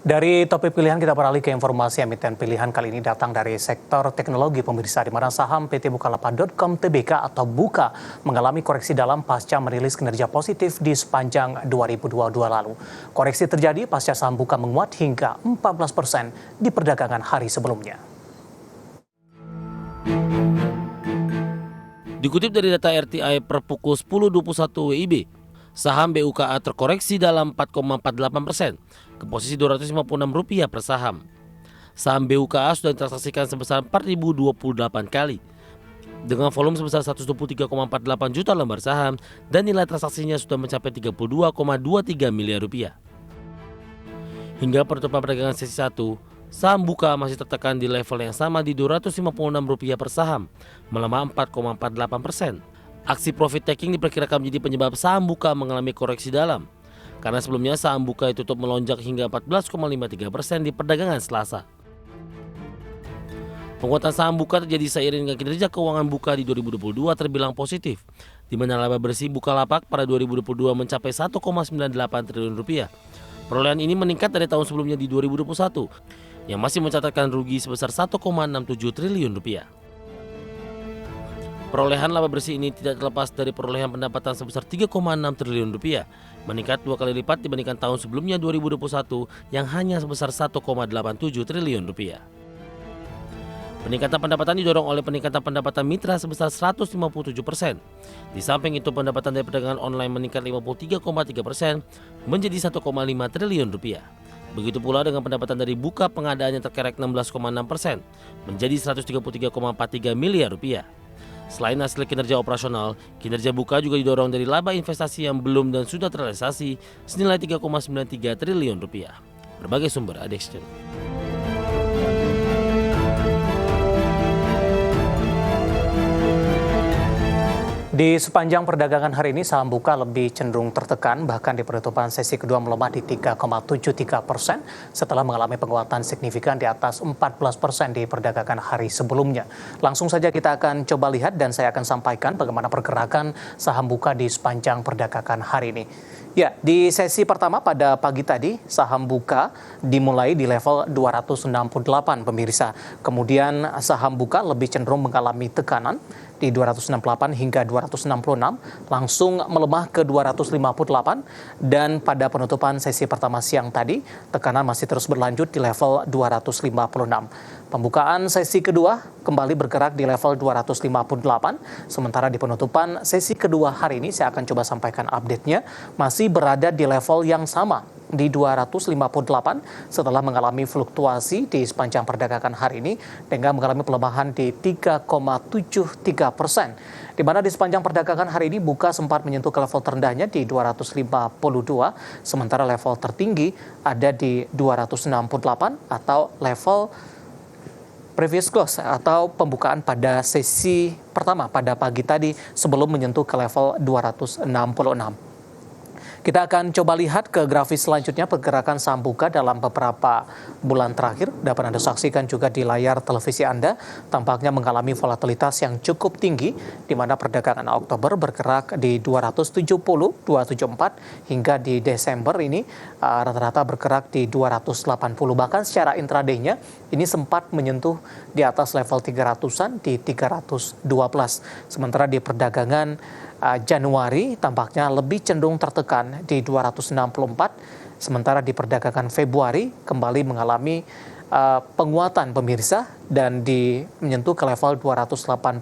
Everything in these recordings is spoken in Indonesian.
Dari topik pilihan kita beralih ke informasi emiten pilihan kali ini datang dari sektor teknologi pemirsa di mana saham PT Bukalapak.com Tbk atau Buka mengalami koreksi dalam pasca merilis kinerja positif di sepanjang 2022 lalu. Koreksi terjadi pasca saham Buka menguat hingga 14% di perdagangan hari sebelumnya. Dikutip dari data RTI per pukul 10.21 WIB, saham BUKA terkoreksi dalam 4,48% ke posisi Rp256 per saham. Saham BUKA sudah ditransaksikan sebesar 4.028 kali dengan volume sebesar 123,48 juta lembar saham dan nilai transaksinya sudah mencapai Rp32,23 miliar. Hingga penutupan perdagangan sesi 1, saham Buka masih tertekan di level yang sama di Rp256 per saham, melemah 4,48%. Aksi profit taking diperkirakan menjadi penyebab saham Buka mengalami koreksi dalam, karena sebelumnya saham Buka tutup melonjak hingga 14,53% di perdagangan Selasa. Penguatan saham Buka terjadi seiring dengan kinerja keuangan Buka di 2022 terbilang positif, di mana laba bersih Bukalapak pada 2022 mencapai Rp1,98 triliun. Perolehan ini meningkat dari tahun sebelumnya di 2021, yang masih mencatatkan rugi sebesar Rp1,67 triliun. Perolehan laba bersih ini tidak terlepas dari perolehan pendapatan sebesar Rp3,6 triliun, meningkat 2 kali lipat dibandingkan tahun sebelumnya 2021 yang hanya sebesar Rp1,87 triliun. Peningkatan pendapatan didorong oleh peningkatan pendapatan mitra sebesar 157%. Di samping itu pendapatan dari perdagangan online meningkat 53,3% menjadi Rp1,5 triliun. Begitu pula dengan pendapatan dari Buka pengadaannya terkerek 16,6% menjadi Rp133,43 miliar. Selain hasil kinerja operasional, kinerja Buka juga didorong dari laba investasi yang belum dan sudah terrealisasi senilai Rp3,93 triliun. Berbagai sumber Adexion. Di sepanjang perdagangan hari ini, saham Buka lebih cenderung tertekan, bahkan di penutupan sesi kedua melemah di 3,73% setelah mengalami penguatan signifikan di atas 14% di perdagangan hari sebelumnya. Langsung saja kita akan coba lihat dan saya akan sampaikan bagaimana pergerakan saham Buka di sepanjang perdagangan hari ini. Ya, di sesi pertama pada pagi tadi, saham Buka dimulai di level 268 pemirsa. Kemudian saham Buka lebih cenderung mengalami tekanan di 268 hingga 266, langsung melemah ke 258 dan pada penutupan sesi pertama siang tadi, tekanan masih terus berlanjut di level 256. Pembukaan sesi kedua kembali bergerak di level 258, sementara di penutupan sesi kedua hari ini saya akan coba sampaikan update-nya, masih berada di level yang sama di 258 setelah mengalami fluktuasi di sepanjang perdagangan hari ini dengan mengalami pelemahan di 3,73%. Di mana di sepanjang perdagangan hari ini Buka sempat menyentuh ke level terendahnya di 252, sementara level tertinggi ada di 268 atau level previous close atau pembukaan pada sesi pertama pada pagi tadi sebelum menyentuh ke level 266. Kita akan coba lihat ke grafis selanjutnya pergerakan saham Buka dalam beberapa bulan terakhir. Dapat Anda saksikan juga di layar televisi Anda, tampaknya mengalami volatilitas yang cukup tinggi, di mana perdagangan Oktober bergerak di 270, 274, hingga di Desember ini rata-rata bergerak di 280. Bahkan secara intraday-nya ini sempat menyentuh di atas level 300-an di 312. Sementara di perdagangan Januari tampaknya lebih cenderung tertekan di 264, sementara di perdagangan Februari kembali mengalami penguatan pemirsa dan menyentuh ke level 282,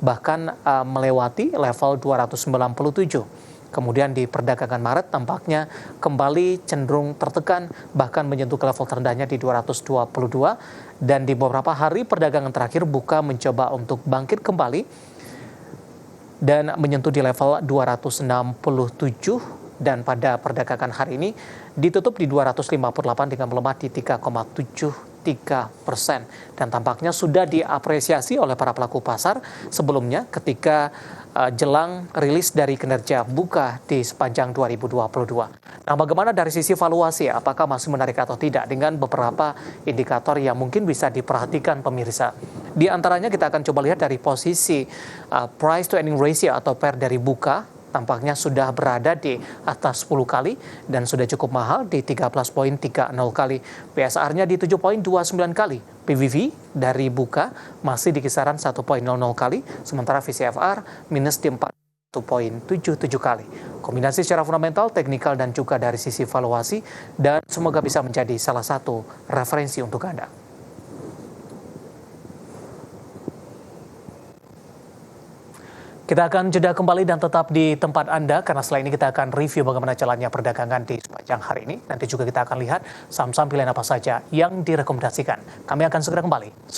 bahkan melewati level 297. Kemudian di perdagangan Maret tampaknya kembali cenderung tertekan, bahkan menyentuh ke level terendahnya di 222, dan di beberapa hari perdagangan terakhir Buka mencoba untuk bangkit kembali dan menyentuh di level 267, dan pada perdagangan hari ini ditutup di 258 dengan melemah di 3,73%, dan tampaknya sudah diapresiasi oleh para pelaku pasar sebelumnya ketika jelang rilis dari kinerja Buka di sepanjang 2022. Nah, bagaimana dari sisi valuasi, apakah masih menarik atau tidak dengan beberapa indikator yang mungkin bisa diperhatikan pemirsa. Di antaranya kita akan coba lihat dari posisi price to earning ratio atau PER dari Buka tampaknya sudah berada di atas 10 kali dan sudah cukup mahal di 13,30 kali. PSR-nya di 7,29 kali. PVV dari buka masih di kisaran 1,00 kali, sementara VCFR minus di 1,77 kali. Kombinasi secara fundamental, teknikal, dan juga dari sisi valuasi, dan semoga bisa menjadi salah satu referensi untuk Anda. Kita akan jeda kembali dan tetap di tempat Anda, karena setelah ini kita akan review bagaimana jalannya perdagangan di sepanjang hari ini. Nanti juga kita akan lihat saham-saham pilihan apa saja yang direkomendasikan. Kami akan segera kembali.